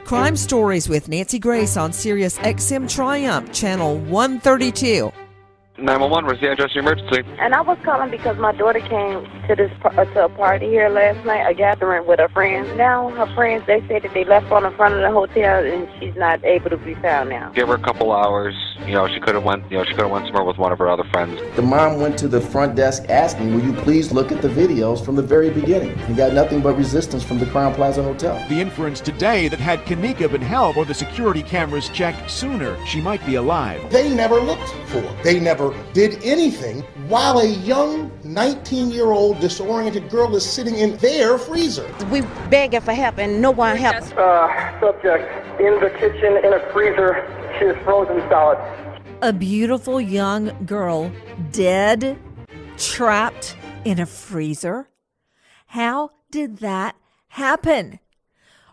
Crime Stories with Nancy Grace on Sirius XM Triumph, Channel 132. 911, where's the address of your emergency? And I was calling because my daughter came to a party here last night, a gathering with her friends. Now her friends, they say that they left on the front of the hotel and she's not able to be found now. Give her a couple hours. She could have went somewhere with one of her other friends. The mom went to the front desk asking, will you please look at the videos from the very beginning? He got nothing but resistance from the Crown Plaza Hotel. The inference today that had Kenneka been held or the security cameras checked sooner, she might be alive. They never looked for her. They never did anything while a young 19-year-old disoriented girl is sitting in their freezer. We begging for help and no one helps. Subject in the kitchen in a freezer. She is frozen solid. A beautiful young girl dead, trapped in a freezer. How did that happen?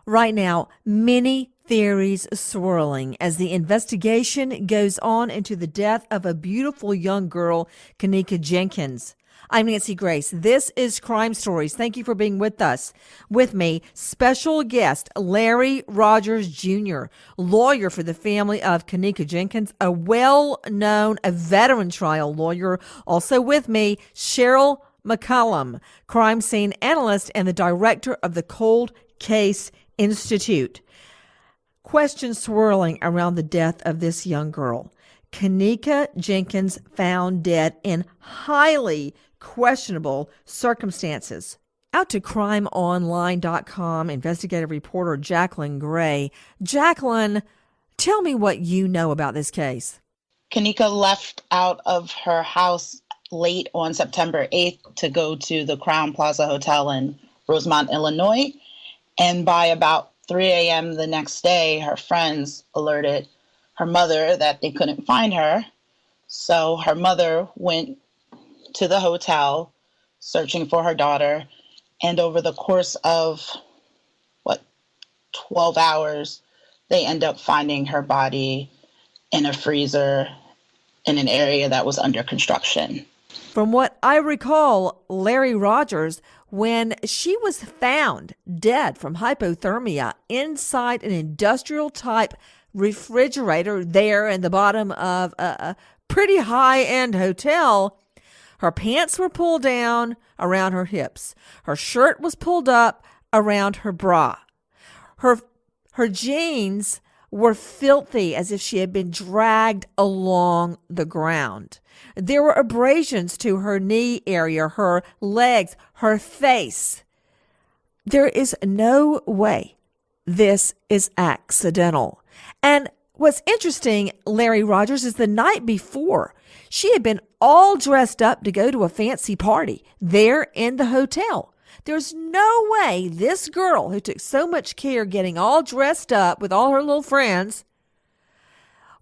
Right now, many theories swirling as the investigation goes on into the death of a beautiful young girl, Kenneka Jenkins. I'm Nancy Grace. This is Crime Stories. Thank you for being with us. With me, special guest Larry Rogers Jr., lawyer for the family of Kenneka Jenkins, a veteran trial lawyer. Also with me, Cheryl McCollum, crime scene analyst and the director of the Cold Case Institute. Questions swirling around the death of this young girl. Kenneka Jenkins found dead in highly questionable circumstances. Out to crimeonline.com, investigative reporter Jacqueline Gray. Jacqueline, tell me what you know about this case. Kenneka left out of her house late on September 8th to go to the Crown Plaza Hotel in Rosemont, Illinois. And by about 3 a.m. the next day, her friends alerted her mother that they couldn't find her. So her mother went to the hotel searching for her daughter. And over the course of, 12 hours, they end up finding her body in a freezer in an area that was under construction. From what I recall, Larry Rogers, when she was found dead from hypothermia inside an industrial-type refrigerator there in the bottom of a pretty high-end hotel, her pants were pulled down around her hips. Her shirt was pulled up around her bra. Her jeans were filthy, as if she had been dragged along the ground. There were abrasions to her knee area, her legs, her face. There is no way this is accidental. And what's interesting, Larry Rogers, is the night before, she had been all dressed up to go to a fancy party there in the hotel. There's no way this girl who took so much care getting all dressed up with all her little friends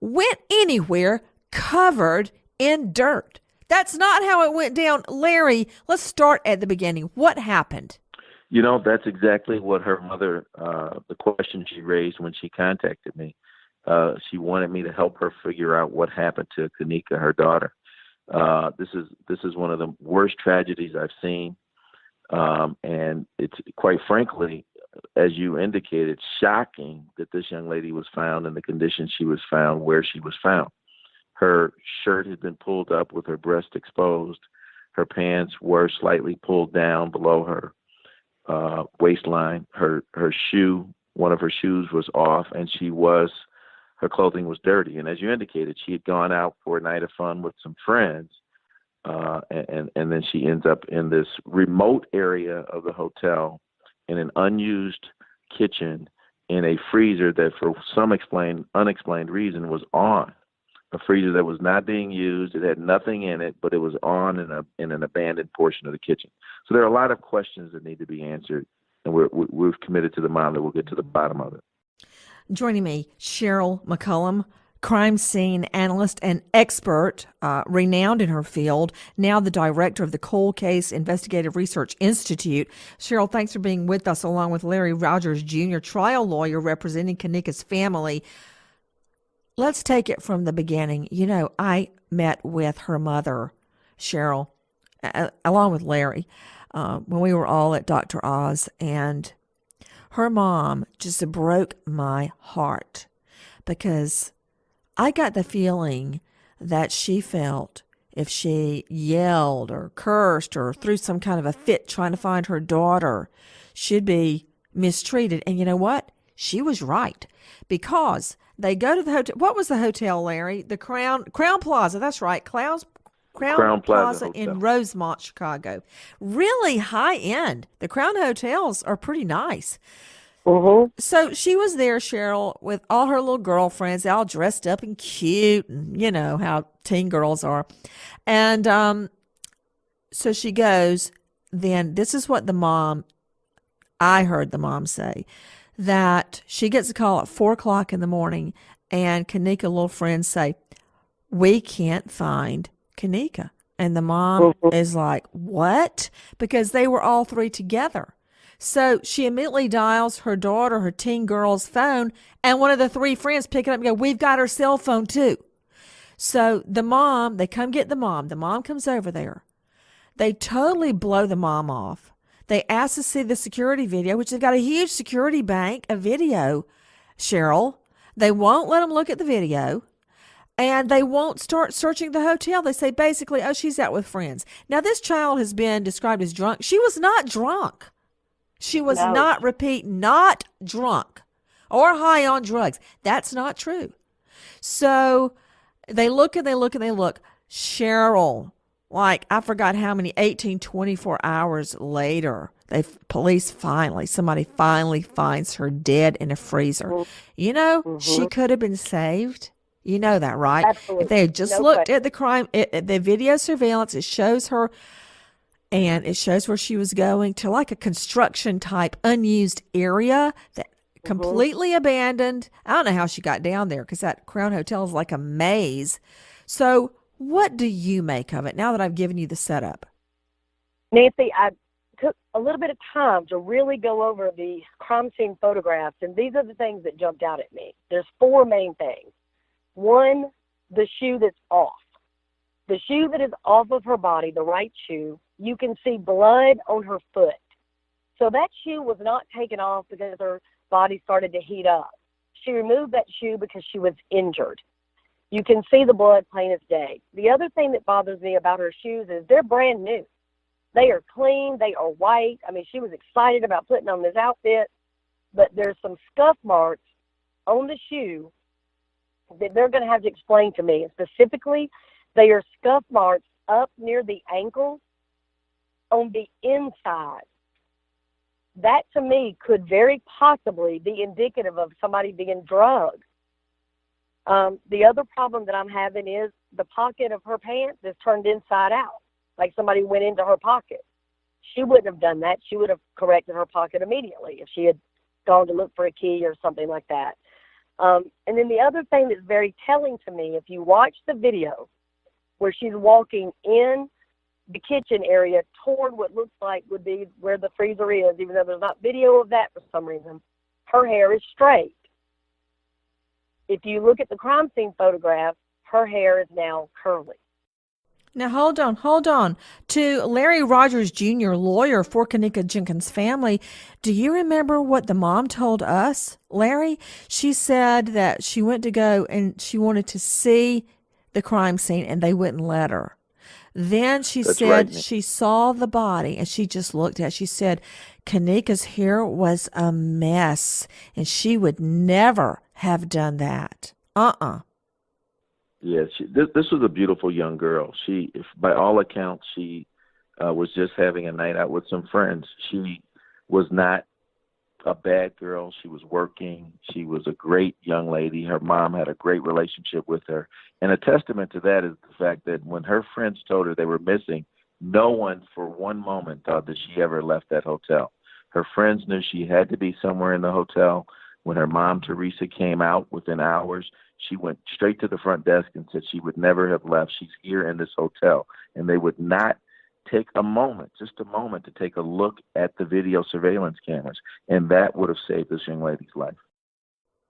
went anywhere covered in dirt. That's not how it went down. Larry, let's start at the beginning. What happened? That's exactly what her mother, the question she raised when she contacted me. She wanted me to help her figure out what happened to Kenneka, her daughter. This is one of the worst tragedies I've seen. And it's, quite frankly, as you indicated, shocking that this young lady was found in the condition she was found, where she was found. Her shirt had been pulled up with her breast exposed. Her pants were slightly pulled down below her waistline. Her shoe, one of her shoes was off, and her clothing was dirty. And as you indicated, she had gone out for a night of fun with some friends. And then she ends up in this remote area of the hotel in an unused kitchen in a freezer that for some unexplained reason was on. A freezer that was not being used. It had nothing in it, but it was on in an abandoned portion of the kitchen. So there are a lot of questions that need to be answered, and we're committed to the mind that we'll get to the bottom of it. Joining me, Cheryl McCollum, crime scene analyst and expert, renowned in her field, now the director of the Cold Case Investigative Research Institute. Cheryl, thanks for being with us, along with Larry Rogers Jr., trial lawyer representing Kenneka's family. Let's take it from the beginning. I met with her mother, Cheryl, along with Larry, when we were all at Dr. Oz, and her mom just broke my heart because I got the feeling that she felt if she yelled or cursed or threw some kind of a fit trying to find her daughter, she'd be mistreated. And you know what? She was right, because they go to the hotel. What was the hotel, Larry? The Crown Plaza. That's right. Crown Plaza in Rosemont, Chicago. Really high end. The Crown hotels are pretty nice. So she was there, Cheryl, with all her little girlfriends, all dressed up and cute, and you know how teen girls are. And so she goes. Then this is what I heard the mom say, that she gets a call at 4:00 in the morning, and Kenneka little friends say, "We can't find Kenneka." And the mom is like, "What?" Because they were all three together. So she immediately dials her daughter, her teen girl's phone, and one of the three friends pick it up and go, "We've got her cell phone too." So they come get the mom. The mom comes over there. They totally blow the mom off. They ask to see the security video, which they've got a huge security bank of video, Cheryl. They won't let them look at the video, and they won't start searching the hotel. They say basically, "Oh, she's out with friends." Now, this child has been described as drunk. She was not drunk. She was not drunk or high on drugs. That's not true. So they look and they look and they look. Cheryl, like, I forgot how many, 18, 24 hours later, somebody finally finds her dead in a freezer. You know, she could have been saved. You know that, right? Absolutely. If they had just looked at the video surveillance, it shows her, and it shows where she was going to, like a construction type unused area that completely abandoned. I don't know how she got down there, because that Crown Hotel is like a maze. So what do you make of it now that I've given you the setup? Nancy, I took a little bit of time to really go over the crime scene photographs, and these are the things that jumped out at me. There's four main things. One, the shoe that's off. The shoe that is off of her body, the right shoe, you can see blood on her foot. So that shoe was not taken off because her body started to heat up. She removed that shoe because she was injured. You can see the blood plain as day. The other thing that bothers me about her shoes is they're brand new. They are clean. They are white. I mean, she was excited about putting on this outfit, but there's some scuff marks on the shoe that they're going to have to explain to me. And specifically, they are scuff marks up near the ankle on the inside. That, to me, could very possibly be indicative of somebody being drugged. The other problem that I'm having is the pocket of her pants is turned inside out, like somebody went into her pocket. She wouldn't have done that. She would have corrected her pocket immediately if she had gone to look for a key or something like that. And then the other thing that's very telling to me, if you watch the video where she's walking in the kitchen area toward what looks like would be where the freezer is, even though there's not video of that for some reason, her hair is straight. If you look at the crime scene photograph, her hair is now curly. Now, hold on. To Larry Rogers, Jr., lawyer for Kenneka Jenkins' family, do you remember what the mom told us, Larry? She said that she went to go and she wanted to see the crime scene, and they wouldn't let her. Then she said she saw the body, and she just looked at it. She said Kenneka's hair was a mess, and she would never have done that. Yeah, this was a beautiful young girl. By all accounts, she was just having a night out with some friends. She was not a bad girl. She was working. She was a great young lady. Her mom had a great relationship with her. And a testament to that is the fact that when her friends told her they were missing, no one for one moment thought that she ever left that hotel. Her friends knew she had to be somewhere in the hotel. When her mom, Teresa, came out within hours, she went straight to the front desk and said she would never have left. She's here in this hotel. And they would not take a moment, just a moment, to take a look at the video surveillance cameras. And that would have saved this young lady's life.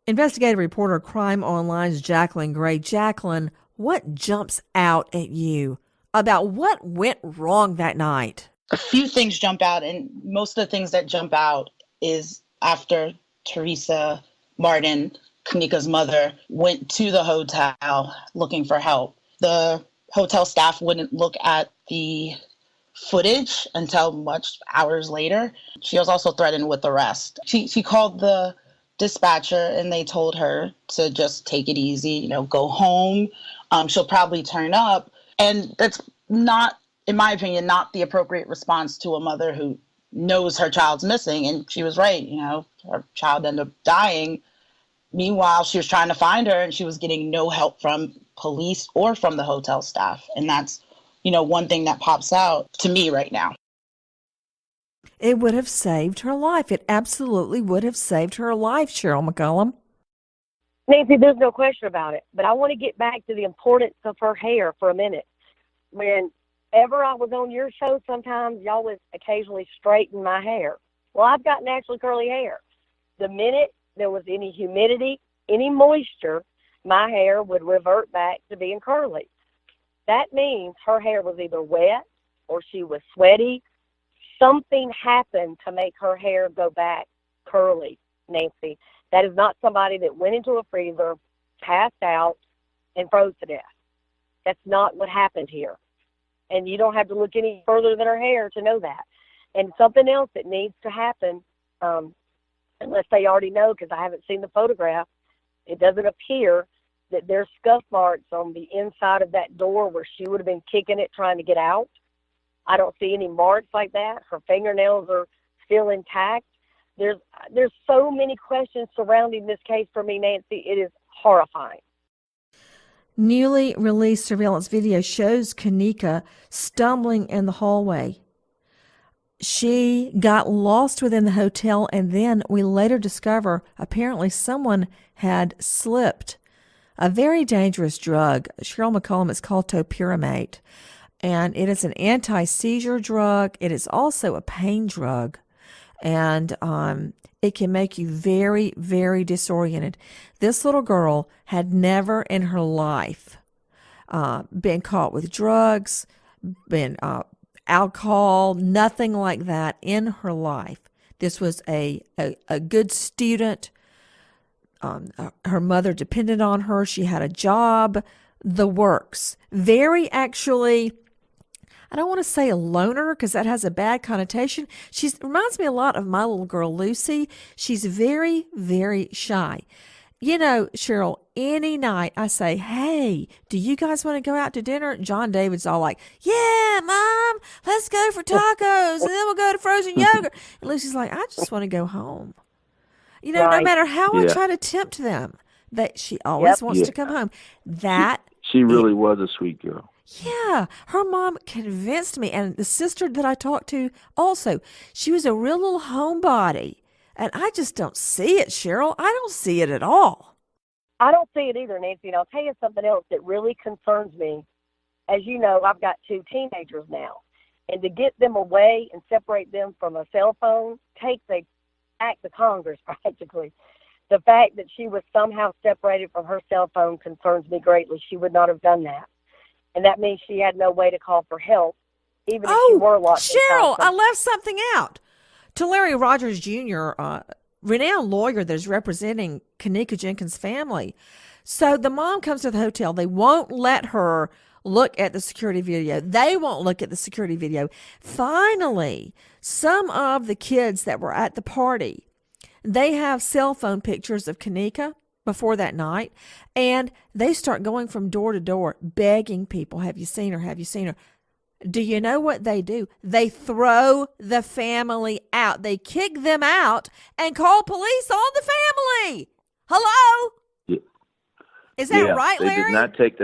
Investigative reporter, Crime Online's Jacqueline Gray. Jacqueline, what jumps out at you about what went wrong that night? A few things jump out, and most of the things that jump out is after Teresa Martin, Kenneka's mother, went to the hotel looking for help, the hotel staff wouldn't look at the footage until much hours later. She was also threatened with arrest. She called the dispatcher and they told her to just take it easy, go home. She'll probably turn up. And that's not, in my opinion, not the appropriate response to a mother who knows her child's missing. And she was right, her child ended up dying. Meanwhile, she was trying to find her and she was getting no help from police or from the hotel staff. And that's, one thing that pops out to me right now. It would have saved her life. It absolutely would have saved her life, Cheryl McCollum. Nancy, there's no question about it. But I want to get back to the importance of her hair for a minute. Whenever I was on your show, sometimes y'all would occasionally straighten my hair. Well, I've got naturally curly hair. The minute there was any humidity, any moisture, my hair would revert back to being curly. That means her hair was either wet or she was sweaty. Something happened to make her hair go back curly, Nancy. That is not somebody that went into a freezer, passed out, and froze to death. That's not what happened here. And you don't have to look any further than her hair to know that. And something else that needs to happen, unless they already know, because I haven't seen the photograph, it doesn't appear that there's scuff marks on the inside of that door where she would have been kicking it trying to get out. I don't see any marks like that. Her fingernails are still intact. There's so many questions surrounding this case for me, Nancy. It is horrifying. Newly released surveillance video shows Kenneka stumbling in the hallway. She got lost within the hotel, and then we later discover apparently someone had slipped a very dangerous drug. Cheryl McCollum, is called topiramate, and it is an anti-seizure drug. It is also a pain drug, and it can make you very, very disoriented. This little girl had never in her life been caught with drugs, been alcohol, nothing like that in her life. This was a good student. Her mother depended on her. She had a job, the works. Very actually, I don't want to say a loner because that has a bad connotation. She reminds me a lot of my little girl, Lucy. She's very, very shy. Cheryl, any night I say, hey, do you guys want to go out to dinner? John David's all like, yeah, Mom, let's go for tacos, and then we'll go to frozen yogurt. And Lucy's like, I just want to go home. Right. No matter how I try to tempt them, that she always wants to come home. She really was a sweet girl. Yeah, her mom convinced me, and the sister that I talked to also, she was a real little homebody. And I just don't see it, Cheryl. I don't see it at all. I don't see it either, Nancy. And I'll tell you something else that really concerns me. As you know, I've got 2 teenagers now. And to get them away and separate them from a cell phone takes an act of Congress, practically. The fact that she was somehow separated from her cell phone concerns me greatly. She would not have done that. And that means she had no way to call for help, even if she were locked inside. Cheryl, I left something out. To Larry Rogers Jr., renowned lawyer that is representing Kenneka Jenkins' family. So the mom comes to the hotel. They won't let her look at the security video. They won't look at the security video. Finally, some of the kids that were at the party, they have cell phone pictures of Kenneka before that night, and they start going from door to door begging people, have you seen her? Have you seen her? Do you know what they do? They throw the family out. They kick them out and call police on the family. Hello? Yeah. Is that right, Larry? They did not take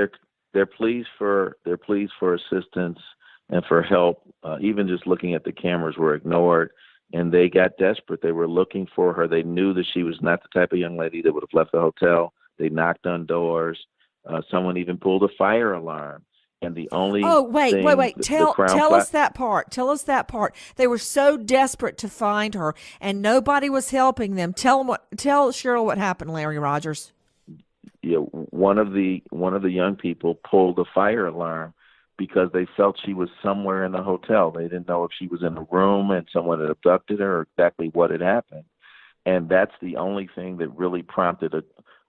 their pleas for assistance and for help. Even just looking at the cameras were ignored, and they got desperate. They were looking for her. They knew that she was not the type of young lady that would have left the hotel. They knocked on doors. Someone even pulled a fire alarm. And the only wait. Tell us that part. Tell us that part. They were so desperate to find her, and nobody was helping them. Tell Cheryl what happened, Larry Rogers. Yeah, one of the young people pulled a fire alarm because they felt she was somewhere in the hotel. They didn't know if she was in a room and someone had abducted her or exactly what had happened. and that's the only thing that really prompted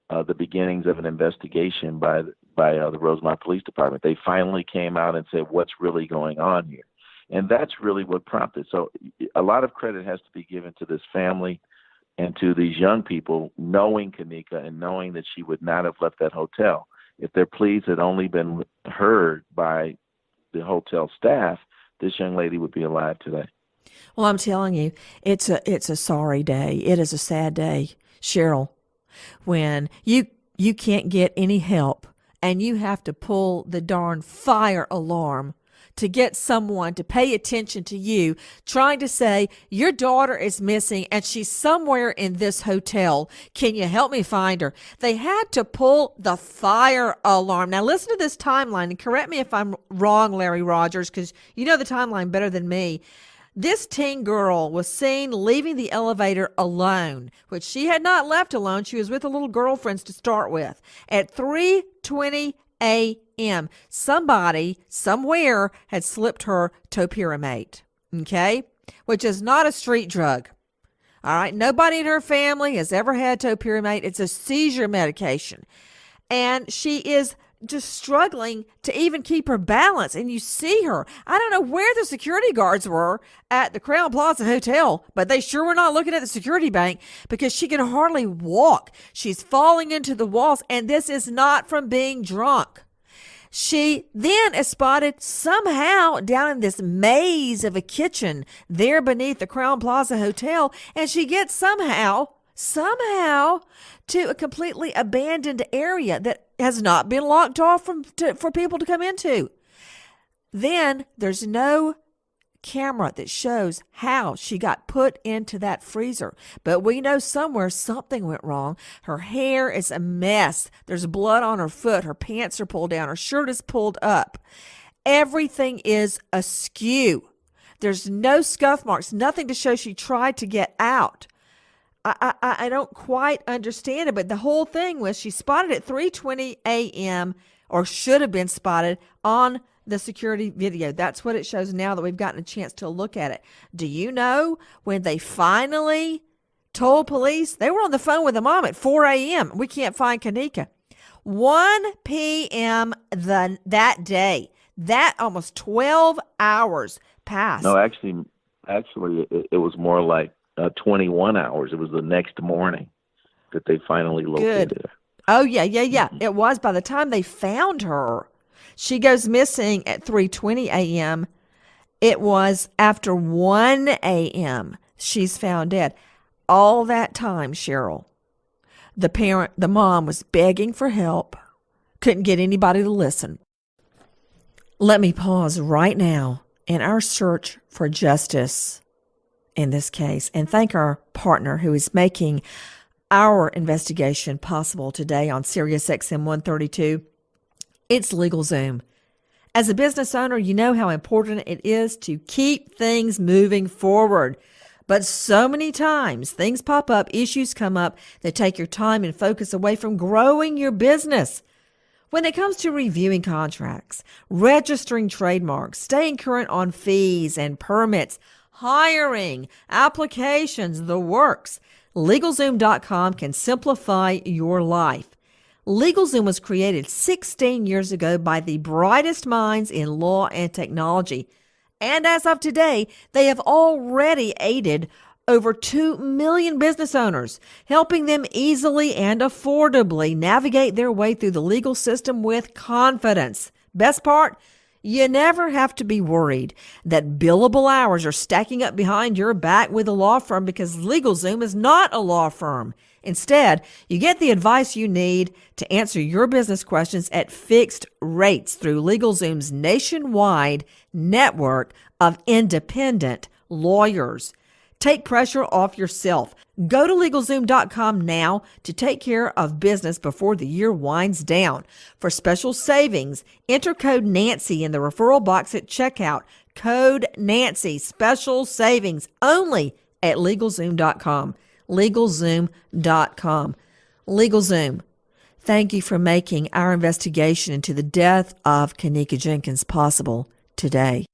the beginnings of an investigation by the Rosemont Police Department. They finally came out and said, what's really going on here? And that's really what prompted. So a lot of credit has to be given to this family and to these young people, knowing Kenneka and knowing that she would not have left that hotel. If their pleas had only been heard by the hotel staff, this young lady would be alive today. Well, I'm telling you, it's a sorry day. It is a sad day, Cheryl, when you can't get any help and you have to pull the darn fire alarm to get someone to pay attention to you, trying to say, your daughter is missing and she's somewhere in this hotel. Can you help me find her? They had to pull the fire alarm. Now, listen to this timeline, and correct me if I'm wrong, Larry Rogers, because you know the timeline better than me. This teen girl was seen leaving the elevator alone, which she had not left alone. She was with her little girlfriends to start with. At 3:20 a.m., somebody, somewhere, had slipped her topiramate, okay, which is not a street drug. All right, nobody in her family has ever had topiramate. It's a seizure medication. And she is just struggling to even keep her balance. And you see her. I don't know where the security guards were at the Crown Plaza Hotel, but they sure were not looking at the security bank because she can hardly walk. She's falling into the walls, and this is not from being drunk. She then is spotted somehow down in this maze of a kitchen there beneath the Crown Plaza Hotel, and she gets somehow to a completely abandoned area that has not been locked off for people to come into. Then there's no camera that shows how she got put into that freezer. But we know somewhere something went wrong. Her hair is a mess. There's blood on her foot. Her pants are pulled down. Her shirt is pulled up. Everything is askew. There's no scuff marks, nothing to show she tried to get out. I don't quite understand it, but the whole thing was she spotted at 3:20 a.m. or should have been spotted on the security video. That's what it shows now that we've gotten a chance to look at it. Do you know when they finally told police? They were on the phone with the mom at 4 a.m. We can't find Kenneka. 1 p.m. that day. That almost 12 hours passed. No, actually, it was more like 21 hours. It was the next morning that they finally located her. Oh, yeah. It was by the time they found her. She goes missing at 3:20 a.m. It was after 1 a.m. she's found dead. All that time, Cheryl, the mom was begging for help, couldn't get anybody to listen. Let me pause right now in our search for justice in this case and thank our partner who is making our investigation possible today on Sirius XM 132. It's LegalZoom. As a business owner, you know how important it is to keep things moving forward. But so many times things pop up, issues come up that take your time and focus away from growing your business. When it comes to reviewing contracts, registering trademarks, staying current on fees and permits, hiring, applications, the works, LegalZoom.com can simplify your life. LegalZoom was created 16 years ago by the brightest minds in law and technology. And as of today, they have already aided over 2 million business owners, helping them easily and affordably navigate their way through the legal system with confidence. Best part? You never have to be worried that billable hours are stacking up behind your back with a law firm because LegalZoom is not a law firm. Instead, you get the advice you need to answer your business questions at fixed rates through LegalZoom's nationwide network of independent lawyers. Take pressure off yourself. Go to LegalZoom.com now to take care of business before the year winds down. For special savings, enter code Nancy in the referral box at checkout. Code Nancy, special savings only at LegalZoom.com. LegalZoom.com. LegalZoom, thank you for making our investigation into the death of Kenneka Jenkins possible today.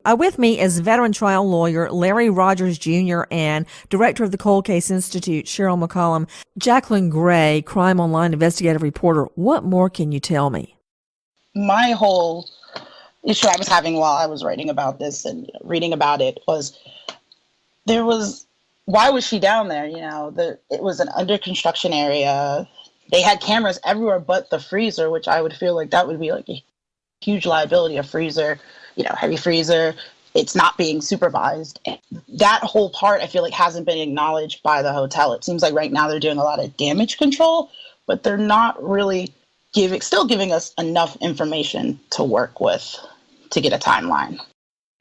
With me is veteran trial lawyer Larry Rogers Jr. and director of the Cold Case Institute, Cheryl McCollum. Jacqueline Gray, Crime Online investigative reporter, what more can you tell me? My whole issue I was having while I was writing about this and reading about it was why was she down there? It was an under construction area. They had cameras everywhere but the freezer, which I would feel like that would be like a huge liability, a freezer, heavy freezer. It's not being supervised. And that whole part, I feel like, hasn't been acknowledged by the hotel. It seems like right now they're doing a lot of damage control, but they're not really still giving us enough information to work with to get a timeline.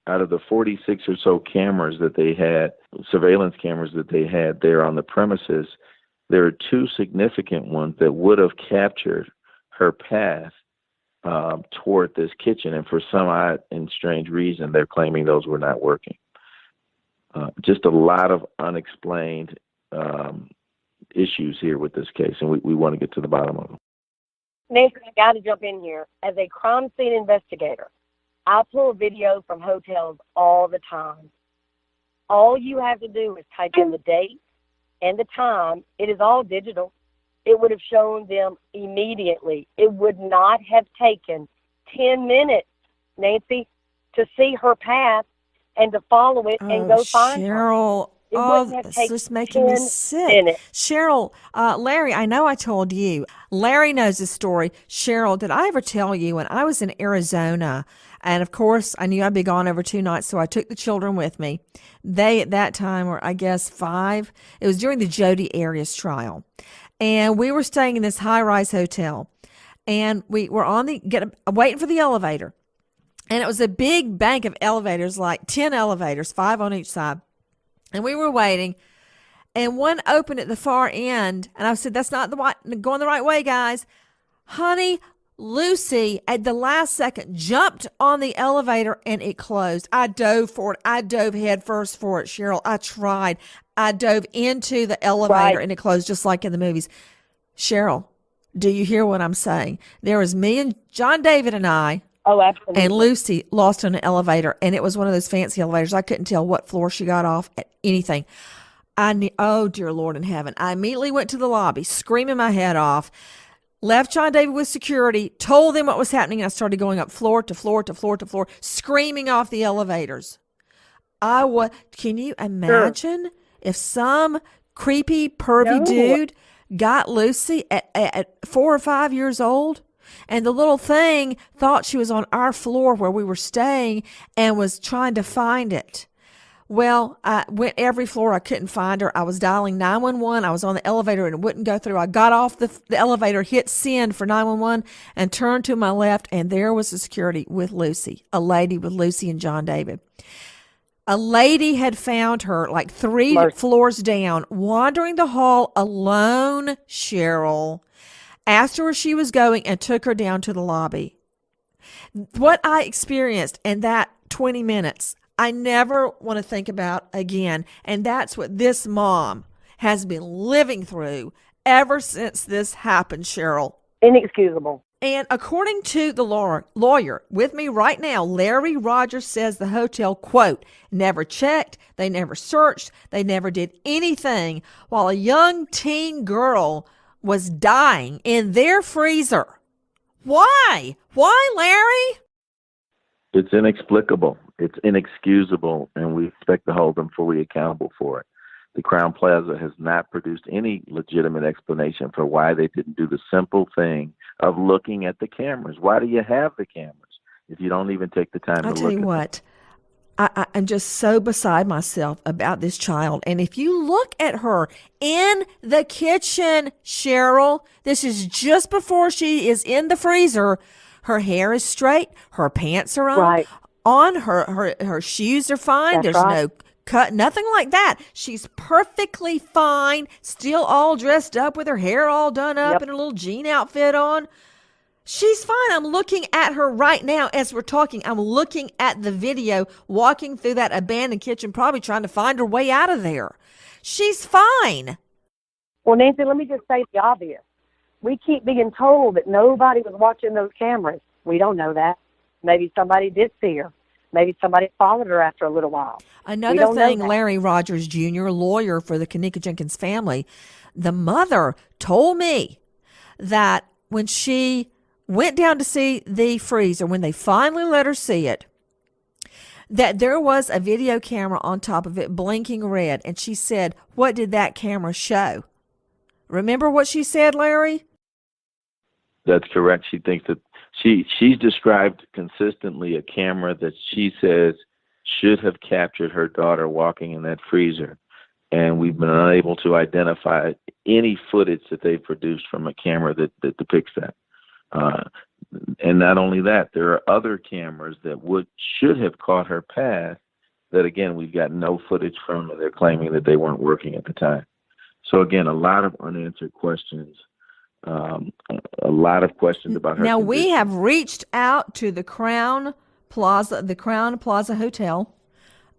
Out of the 46 or so cameras that they had, surveillance cameras that they had there on the premises, there are two significant ones that would have captured her path toward this kitchen, and for some odd and strange reason, they're claiming those were not working. Just a lot of unexplained issues here with this case, and we want to get to the bottom of them. Nancy, I got to jump in here. As a crime scene investigator, I pull video from hotels all the time. All you have to do is type in the date and the time. It is all digital. It would have shown them immediately. It would not have taken 10 minutes, Nancy, to see her path and to follow it and go find her. Cheryl, this is making me sick. Minutes. Cheryl, Larry, I know I told you. Larry knows this story. Cheryl, did I ever tell you when I was in Arizona, and of course I knew I'd be gone over 2 nights, so I took the children with me. They at that time were, I guess, 5. It was during the Jodi Arias trial. And we were staying in this high-rise hotel, and we were waiting for the elevator. And it was a big bank of elevators, like 10 elevators, 5 on each side. And we were waiting, and one opened at the far end, and I said, "That's not going the right way, guys." Honey, Lucy, at the last second, jumped on the elevator, and it closed. I dove for it. I dove head first for it, Cheryl. I tried. I dove into the elevator, and it closed just like in the movies. Cheryl, do you hear what I'm saying? There was me and John David and I. Oh, absolutely. And Lucy lost in an elevator, and it was one of those fancy elevators. I couldn't tell what floor she got off at anything. Oh, dear Lord in heaven. I immediately went to the lobby, screaming my head off, left John David with security, told them what was happening, and I started going up floor to floor to floor to floor, screaming off the elevators. Can you imagine if some creepy, pervy dude got Lucy at 4 or 5 years old? And the little thing thought she was on our floor where we were staying and was trying to find it. Well, I went every floor. I couldn't find her. I was dialing 911. I was on the elevator and it wouldn't go through. I got off the elevator, hit send for 911, and turned to my left, and there was the security with Lucy, a lady with Lucy and John David. A lady had found her like 3 floors down, wandering the hall alone, Cheryl. Asked her where she was going and took her down to the lobby. What I experienced in that 20 minutes, I never want to think about again. And that's what this mom has been living through ever since this happened, Cheryl. Inexcusable. And according to the lawyer with me right now, Larry Rogers says the hotel, quote, never checked, they never searched, they never did anything while a young teen girl was dying in their freezer. Why? Why, Larry? It's inexplicable. It's inexcusable, and we expect to hold them fully accountable for it. The Crown Plaza has not produced any legitimate explanation for why they didn't do the simple thing of looking at the cameras. Why do you have the cameras if you don't even take the time to look at them? I'll tell you what. I'm just so beside myself about this child. And if you look at her in the kitchen, Cheryl, this is just before she is in the freezer. Her hair is straight. Her pants are on. Her shoes are fine. There's no cut, nothing like that. She's perfectly fine, still all dressed up with her hair all done up and a little jean outfit on. She's fine. I'm looking at her right now as we're talking. I'm looking at the video, walking through that abandoned kitchen, probably trying to find her way out of there. She's fine. Well, Nancy, let me just say the obvious. We keep being told that nobody was watching those cameras. We don't know that. Maybe somebody did see her. Maybe somebody followed her after a little while. We Another don't know thing, that. Larry Rogers Jr., lawyer for the Kenneka Jenkins family, the mother told me that when she went down to see the freezer, when they finally let her see it, that there was a video camera on top of it blinking red. And she said, what did that camera show? Remember what she said, Larry? That's correct. She thinks that she's described consistently a camera that she says should have captured her daughter walking in that freezer. And we've been unable to identify any footage that they've produced from a camera that depicts that. And not only that, there are other cameras that should have caught her path that, again, we've got no footage from, and they're claiming that they weren't working at the time. So, again, a lot of unanswered questions, a lot of questions about her Now, condition. we have reached out to the Crown Plaza Hotel,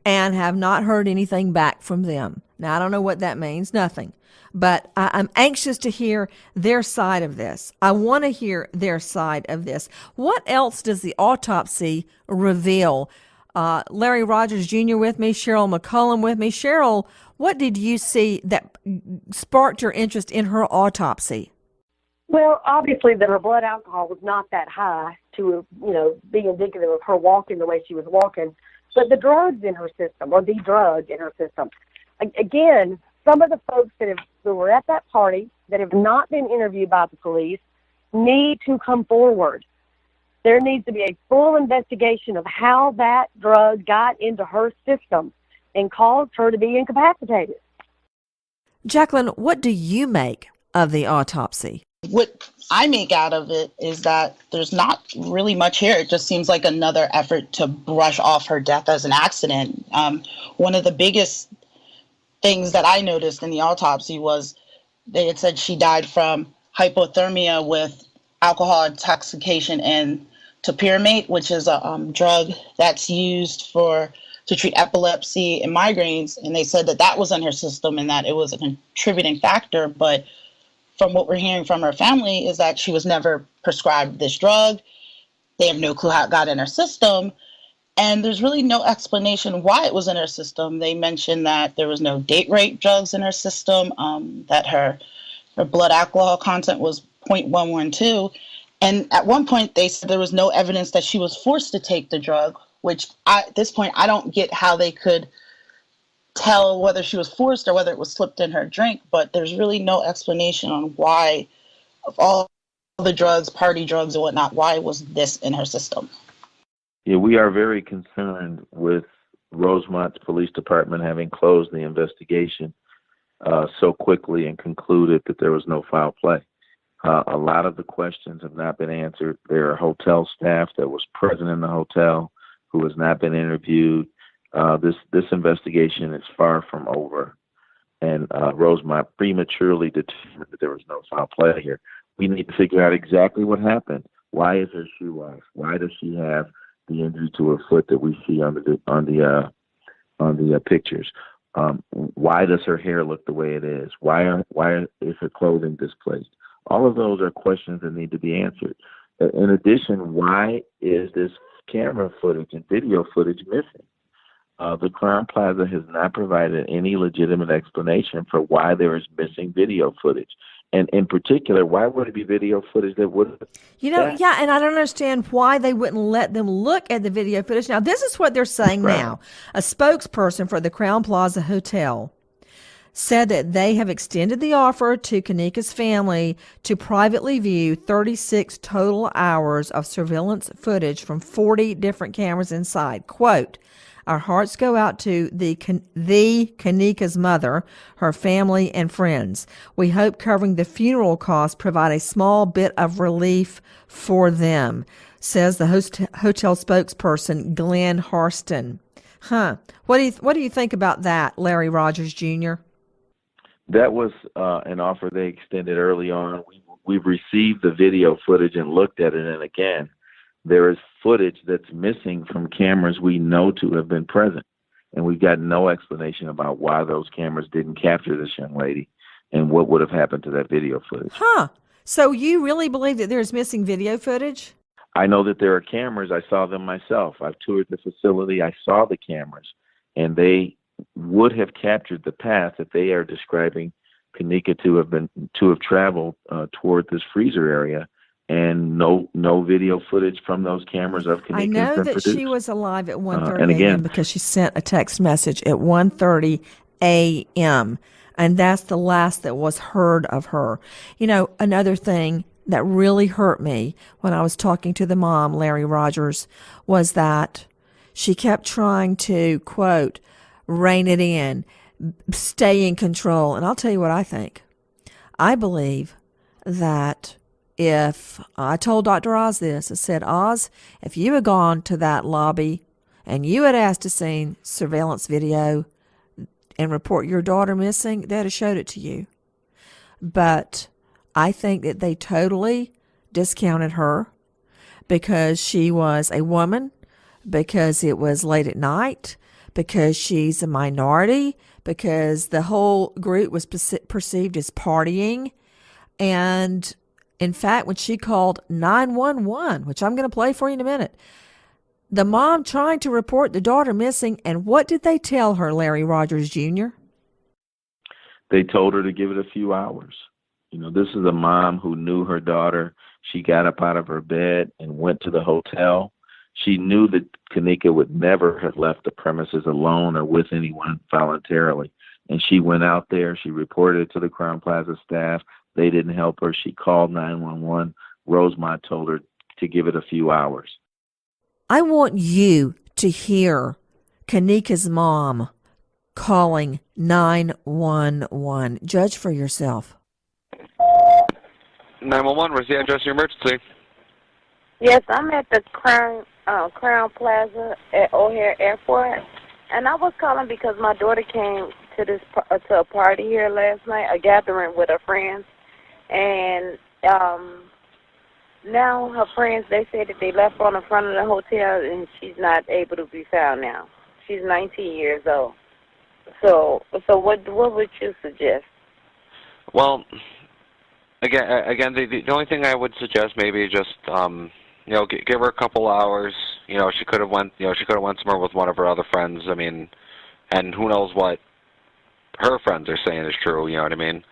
and have not heard anything back from them. Now, I don't know what that means, nothing. But I'm anxious to hear their side of this. I want to hear their side of this. What else does the autopsy reveal? Larry Rogers Jr. with me, Cheryl McCullum with me. Cheryl, what did you see that sparked your interest in her autopsy? Well, obviously that her blood alcohol was not that high to, be indicative of her walking the way she was walking. But the drugs in her system, or the drug in her system, again, some of the folks who were at that party that have not been interviewed by the police need to come forward. There needs to be a full investigation of how that drug got into her system and caused her to be incapacitated. Jacqueline, what do you make of the autopsy? What I make out of it is that there's not really much here. It just seems like another effort to brush off her death as an accident. One of the biggest things that I noticed in the autopsy was they had said she died from hypothermia with alcohol intoxication and topiramate, which is a drug that's used to treat epilepsy and migraines. And they said that was in her system and that it was a contributing factor. But from what we're hearing from her family is that she was never prescribed this drug. They have no clue how it got in her system. And there's really no explanation why it was in her system. They mentioned that there was no date rape drugs in her system, that her blood alcohol content was 0.112. And at one point, they said there was no evidence that she was forced to take the drug, which at this point, I don't get how they could tell whether she was forced or whether it was slipped in her drink. But there's really no explanation on why, of all the drugs, party drugs and whatnot, why was this in her system? Yeah, we are very concerned with Rosemont's police department having closed the investigation so quickly and concluded that there was no foul play. A lot of the questions have not been answered. There are hotel staff that was present in the hotel who has not been interviewed. This investigation is far from over, and Rosemont prematurely determined that there was no foul play here. We need to figure out exactly what happened. Why is her shoe off? Why does she have the injury to her foot that we see on the pictures? Why does her hair look the way it is? Why is her clothing displaced? All of those are questions that need to be answered. In addition, why is this camera footage and video footage missing? The Crown Plaza has not provided any legitimate explanation for why there is missing video footage. And in particular, why would it be video footage that would... Yeah, and I don't understand why they wouldn't let them look at the video footage. Now, this is what they're saying now. A spokesperson for the Crown Plaza Hotel said that they have extended the offer to Kenneka's family to privately view 36 total hours of surveillance footage from 40 different cameras inside. Quote, "Our hearts go out to the Kenneka's mother, her family, and friends. We hope covering the funeral costs provide a small bit of relief for them," says the hotel spokesperson, Glenn Harston. What do you think about that, Larry Rogers Jr.? That was an offer they extended early on. We've received the video footage and looked at it, and again, there is footage that's missing from cameras we know to have been present. And we've got no explanation about why those cameras didn't capture this young lady and what would have happened to that video footage. So you really believe that there's missing video footage? I know that there are cameras. I saw them myself. I've toured the facility. I saw the cameras, and they would have captured the path that they are describing Kenneka to have traveled toward this freezer area, and no video footage from those cameras of Kenneka I know has been that produced. she was alive at 1:30 and a.m. again, because she sent a text message at 1:30 a.m. And that's the last that was heard of her. You know, another thing that really hurt me when I was talking to the mom, Larry Rogers, was that she kept trying to, quote, rein it in, stay in control. And I'll tell you what I think. I believe that if I told Dr. Oz this, I said, Oz, if you had gone to that lobby and you had asked to see surveillance video and report your daughter missing, they'd have showed it to you. But I think that they totally discounted her because she was a woman, because it was late at night, because she's a minority, because the whole group was perceived as partying. And in fact, when she called 911, which I'm going to play for you in a minute, the mom trying to report the daughter missing, and what did they tell her, Larry Rogers Jr.? They told her to give it a few hours. You know, this is a mom who knew her daughter. She got up out of her bed and went to the hotel. She knew that Kenneka would never have left the premises alone or with anyone voluntarily. And she went out there. She reported it to the Crown Plaza staff. They didn't help her. She called 911. Rosemont told her to give it a few hours. I want you to hear Kenneka's mom calling 911. Judge for yourself. 911, where's the address of your emergency? Yes, I'm at the Crown Plaza at O'Hare Airport, and I was calling because my daughter came to a party here last night, a gathering with her friends, and now her friends, they say that they left on the front of the hotel, and she's not able to be found now. She's 19 years old. So what would you suggest? Well, again, the only thing I would suggest maybe just give her a couple hours. You know, she could have went somewhere with one of her other friends. I mean, and who knows what her friends are saying is true. You know what I mean?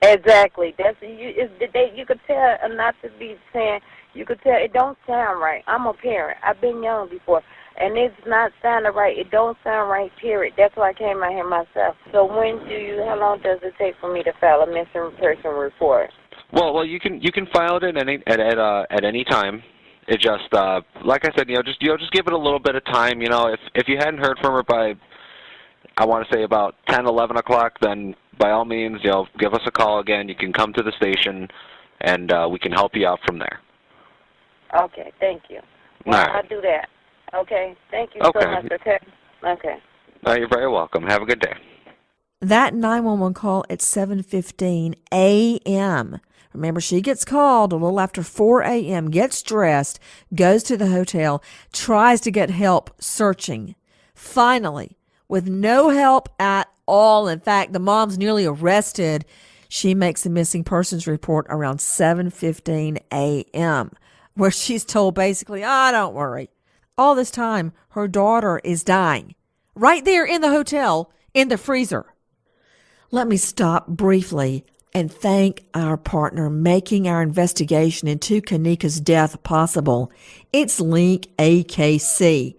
Exactly. You could tell, not to be saying, you could tell it don't sound right. I'm a parent. I've been young before, and it's not sounding right. It don't sound right, period. That's why I came out here myself. So how long does it take for me to file a missing person report? Well, you can file it at any time. It just like I said, just give it a little bit of time. You know, if you hadn't heard from her by, I want to say about 10, 11 o'clock, then by all means, give us a call again. You can come to the station, and we can help you out from there. Okay, thank you. Well, all right. I'll do that. Okay, thank you Okay. so much. Okay. You're very welcome. Have a good day. That 911 call at 7:15 a.m. Remember, she gets called a little after 4 a.m., gets dressed, goes to the hotel, tries to get help searching. Finally, with no help at all, in fact, the mom's nearly arrested, she makes a missing persons report around 7:15 a.m., where she's told basically, don't worry. All this time, her daughter is dying. Right there in the hotel, in the freezer. Let me stop briefly and thank our partner making our investigation into Kenneka's death possible. It's Link AKC.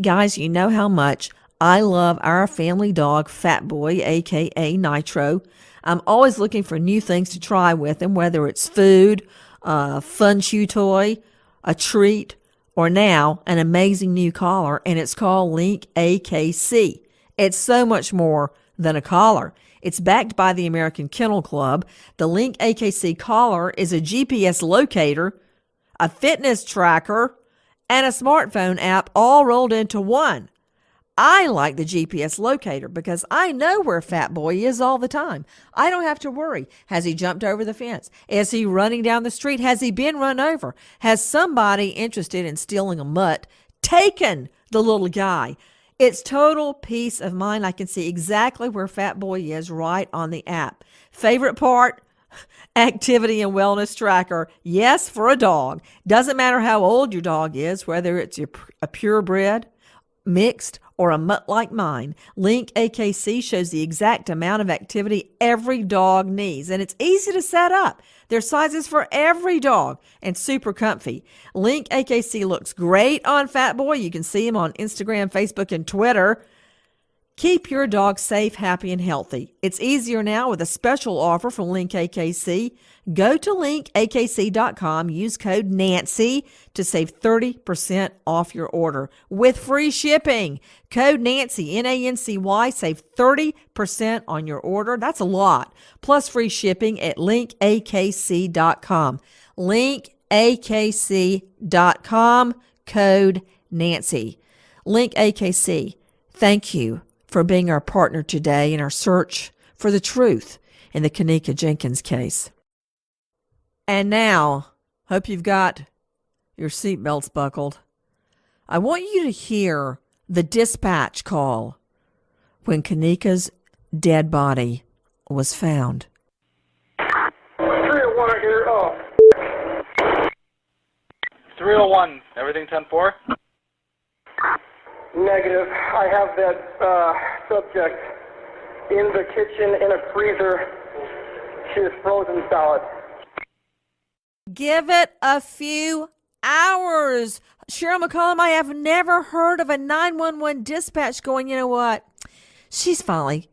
Guys, you know how much I love our family dog, Fat Boy, a.k.a. Nitro. I'm always looking for new things to try with him, whether it's food, a fun chew toy, a treat, or now an amazing new collar, and it's called Link AKC. It's so much more than a collar. It's backed by the American Kennel Club. The Link AKC collar is a GPS locator, a fitness tracker, and a smartphone app all rolled into one. I like the GPS locator because I know where Fat Boy is all the time. I don't have to worry. Has he jumped over the fence? Is he running down the street? Has he been run over? Has somebody interested in stealing a mutt taken the little guy? It's total peace of mind. I can see exactly where Fat Boy is right on the app. Favorite part? activity and wellness tracker. Yes, for a dog. Doesn't matter how old your dog is, whether it's a purebred, mixed, or a mutt like mine. Link AKC shows the exact amount of activity every dog needs, and it's easy to set up. There's sizes for every dog and super comfy. Link AKC looks great on Fat Boy. You can see him on Instagram, Facebook, and Twitter. Keep your dog safe, happy, and healthy. It's easier now with a special offer from Link AKC. Go to linkakc.com, use code Nancy to save 30% off your order with free shipping. Code Nancy, Nancy, save 30% on your order. That's a lot. Plus free shipping at linkakc.com. Linkakc.com, code Nancy. Link AKC, thank you for being our partner today in our search for the truth in the Kenneka Jenkins case. And now, hope you've got your seatbelts buckled. I want you to hear the dispatch call when Kenneka's dead body was found. 301, I hear. Oh. 301, everything 10-4? Negative. I have that subject in the kitchen in a freezer. She is frozen solid. Give it a few hours. Cheryl McCollum, I have never heard of a 911 dispatch going, you know what? She's probably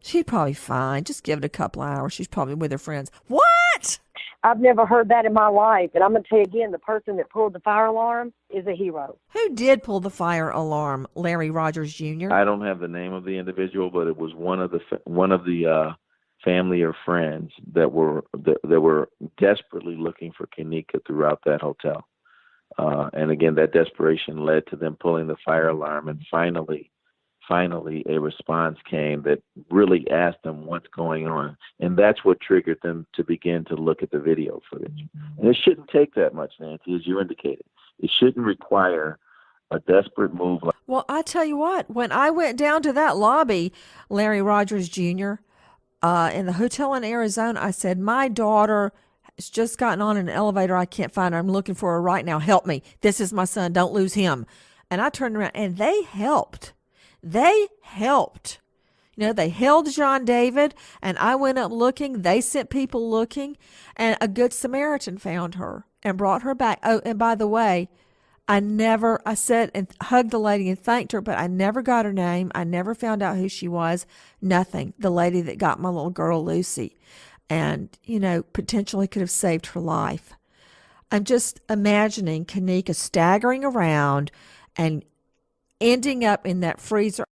fine. Just give it a couple hours. She's probably with her friends. What? I've never heard that in my life. And I'm going to tell you again, the person that pulled the fire alarm is a hero. Who did pull the fire alarm? Larry Rogers Jr.? I don't have the name of the individual, but it was one of the family or friends that were desperately looking for Kenneka throughout that hotel. And again, that desperation led to them pulling the fire alarm, and finally a response came that really asked them what's going on. And that's what triggered them to begin to look at the video footage. And it shouldn't take that much, Nancy, as you indicated. It shouldn't require a desperate move. Well, I tell you what, when I went down to that lobby, Larry Rogers Jr., in the hotel in Arizona, I said, my daughter has just gotten on an elevator. I can't find her. I'm looking for her right now. Help me. This is my son. Don't lose him. And I turned around, and they helped. They helped. You know, they held John David, and I went up looking. They sent people looking, and a good Samaritan found her and brought her back. Oh, and by the way, I said and hugged the lady and thanked her, but I never got her name. I never found out who she was. Nothing. The lady that got my little girl, Lucy, and, you know, potentially could have saved her life. I'm just imagining Kenneka staggering around and ending up in that freezer.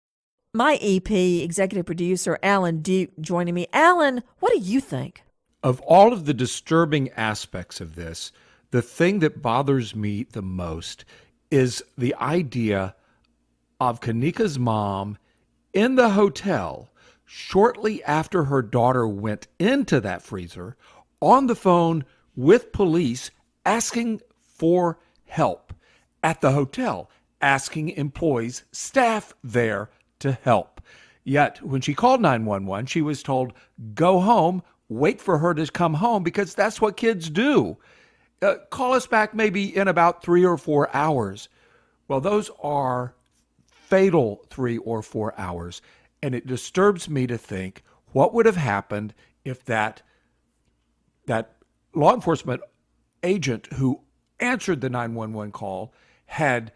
My EP, executive producer, Alan Duke, joining me. Alan, what do you think? Of all of the disturbing aspects of this, the thing that bothers me the most is the idea of Kenneka's mom in the hotel shortly after her daughter went into that freezer on the phone with police asking for help at the hotel, asking employees, staff there to help. Yet when she called 911, she was told, go home, wait for her to come home because that's what kids do. Call us back maybe in about 3 or 4 hours. Well, those are fatal 3 or 4 hours. And it disturbs me to think what would have happened if that law enforcement agent who answered the 911 call had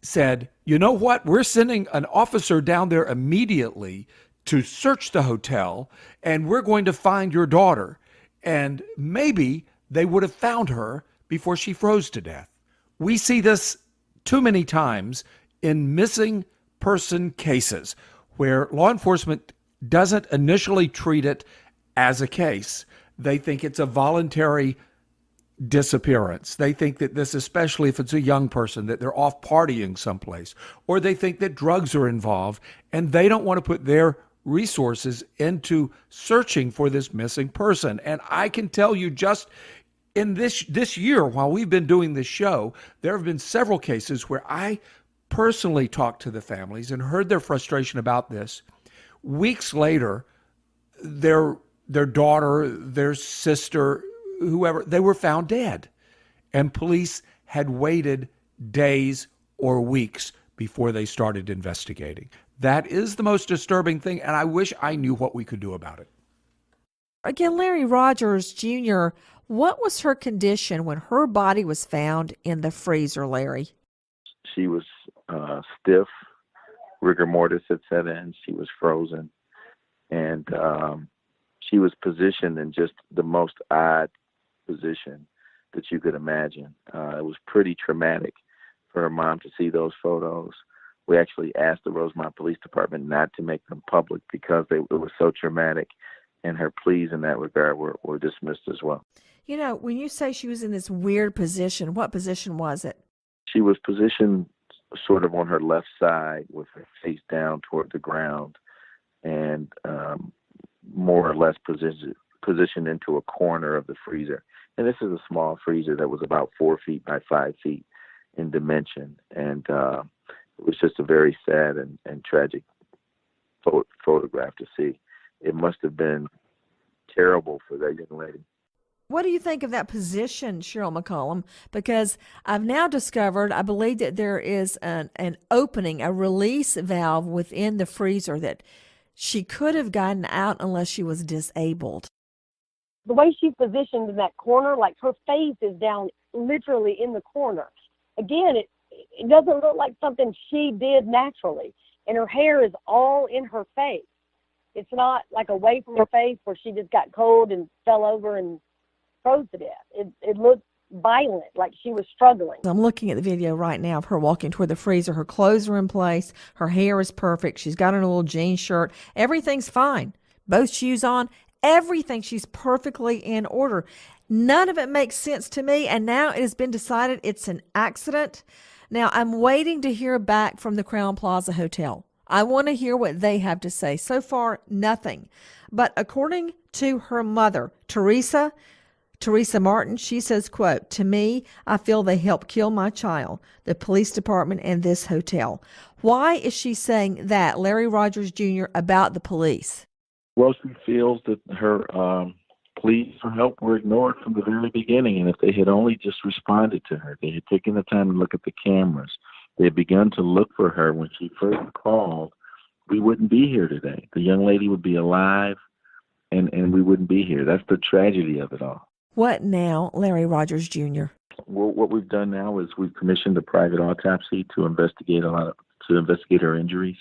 said, you know what, we're sending an officer down there immediately to search the hotel, and we're going to find your daughter. And maybe they would have found her before she froze to death. We see this too many times in missing person cases where law enforcement doesn't initially treat it as a case. They think it's a voluntary disappearance. They think that this, especially if it's a young person, that they're off partying someplace, or they think that drugs are involved, and they don't want to put their resources into searching for this missing person. And I can tell you, just in this year, while we've been doing this show, there have been several cases where I personally talked to the families and heard their frustration about this. Weeks later, their their daughter, their sister, whoever, they were found dead. And police had waited days or weeks before they started investigating. That is the most disturbing thing, and I wish I knew what we could do about it. Again, Larry Rogers Jr., what was her condition when her body was found in the freezer, Larry? She was stiff. Rigor mortis had set in. She was frozen. And she was positioned in just the most odd position that you could imagine. It was pretty traumatic for her mom to see those photos. We actually asked the Rosemont Police Department not to make them public because it was so traumatic, and her pleas in that regard were dismissed as well. You know, when you say she was in this weird position, what position was it? She was positioned sort of on her left side with her face down toward the ground and more or less positioned into a corner of the freezer. And this is a small freezer that was about 4 feet by 5 feet in dimension. And it was just a very sad and tragic photograph to see. It must have been terrible for that young lady. What do you think of that position, Cheryl McCollum? Because I've now discovered, I believe that there is an opening, a release valve within the freezer that she could have gotten out unless she was disabled. The way she's positioned in that corner, like her face is down literally in the corner. Again, it doesn't look like something she did naturally. And her hair is all in her face. It's not like away from her face where she just got cold and fell over and froze to death. It looked violent, like she was struggling. I'm looking at the video right now of her walking toward the freezer. Her clothes are in place. Her hair is perfect. She's got on a little jean shirt. Everything's fine. Both shoes on. Everything. She's perfectly in order. None of it makes sense to me, and now it has been decided it's an accident. Now, I'm waiting to hear back from the Crowne Plaza Hotel. I want to hear what they have to say. So far, nothing. But according to her mother, Teresa Martins, she says, quote, "To me, I feel they helped kill my child, the police department, and this hotel." Why is she saying that, Larry Rogers Jr., about the police? Well, she feels that her pleas for help were ignored from the very beginning, and if they had only just responded to her, they had taken the time to look at the cameras, they had begun to look for her when she first called, we wouldn't be here today. The young lady would be alive, and we wouldn't be here. That's the tragedy of it all. What now, Larry Rogers Jr.? Well, what we've done now is we've commissioned a private autopsy to investigate her injuries.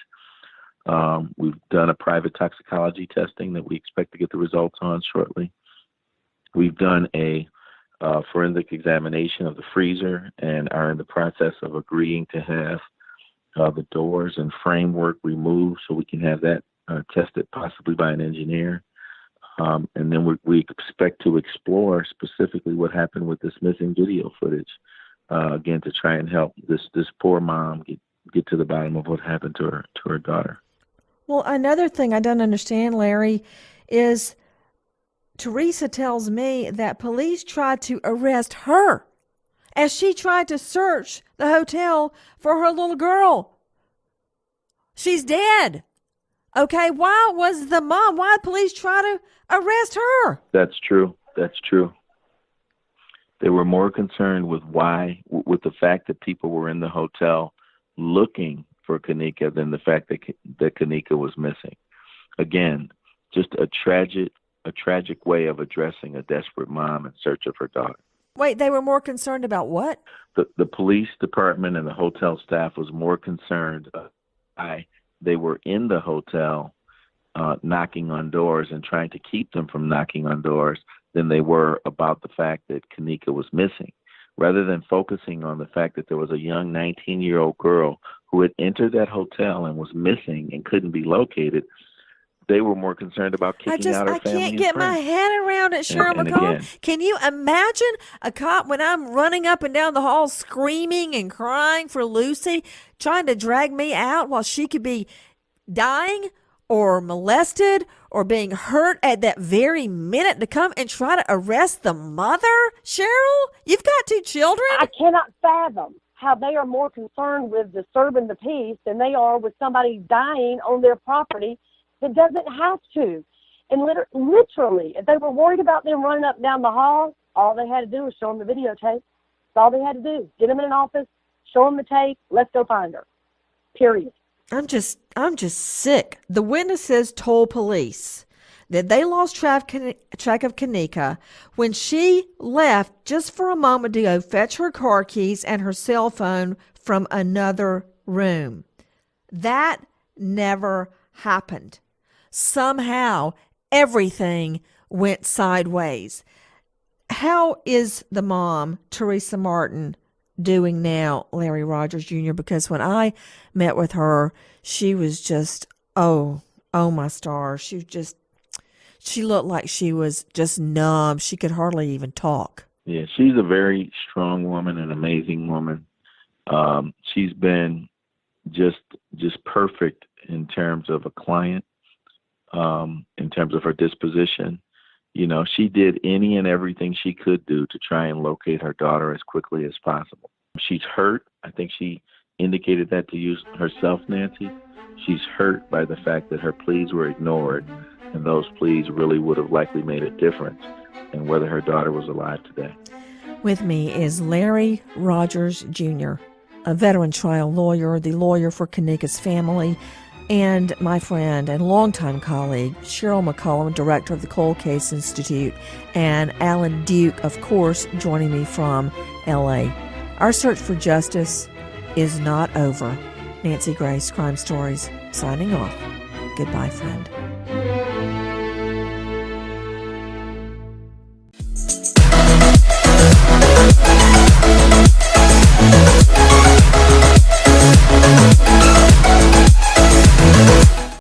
We've done a private toxicology testing that we expect to get the results on shortly. We've done a forensic examination of the freezer and are in the process of agreeing to have the doors and framework removed so we can have that tested possibly by an engineer. And then we expect to explore specifically what happened with this missing video footage, again, to try and help this poor mom get to the bottom of what happened to her daughter. Well, another thing I don't understand, Larry, is Teresa tells me that police tried to arrest her as she tried to search the hotel for her little girl. She's dead. Okay, why did police try to arrest her? That's true. They were more concerned with the fact that people were in the hotel looking for Kenneka than the fact that Kenneka was missing. Again, just a tragic way of addressing a desperate mom in search of her daughter. Wait, they were more concerned about what? The police department and the hotel staff was more concerned they were in the hotel knocking on doors and trying to keep them from knocking on doors than they were about the fact that Kenneka was missing. Rather than focusing on the fact that there was a young 19-year-old girl who had entered that hotel and was missing and couldn't be located, they were more concerned about kicking out her family. I can't get my head around it, Cheryl McCollum. Can you imagine a cop when I'm running up and down the hall screaming and crying for Lucy, trying to drag me out while she could be dying or molested or being hurt at that very minute, to come and try to arrest the mother? Cheryl, you've got 2 children. I cannot fathom how they are more concerned with disturbing the peace than they are with somebody dying on their property that doesn't have to. And literally, if they were worried about them running up and down the hall, all they had to do was show them the videotape. That's all they had to do. Get them in an office, show them the tape, let's go find her. Period. I'm just sick. The witnesses told police that they lost track of Kenneka when she left just for a moment to go fetch her car keys and her cell phone from another room. That never happened. Somehow, everything went sideways. How is the mom, Teresa Martin, doing now, Larry Rogers Jr.? Because when I met with her, she was just, oh my stars. She looked like she was just numb. She could hardly even talk. Yeah, she's a very strong woman, an amazing woman. She's been just perfect in terms of a client, in terms of her disposition. You know, she did any and everything she could do to try and locate her daughter as quickly as possible. She's hurt. I think she indicated that to you herself, Nancy. She's hurt by the fact that her pleas were ignored, and those pleas really would have likely made a difference in whether her daughter was alive today. With me is Larry Rogers Jr., a veteran trial lawyer, the lawyer for Kenneka's family, and my friend and longtime colleague, Cheryl McCollum, director of the Cold Case Institute, and Alan Duke, of course, joining me from L.A. Our search for justice is not over. Nancy Grace, Crime Stories, signing off. Goodbye, friend.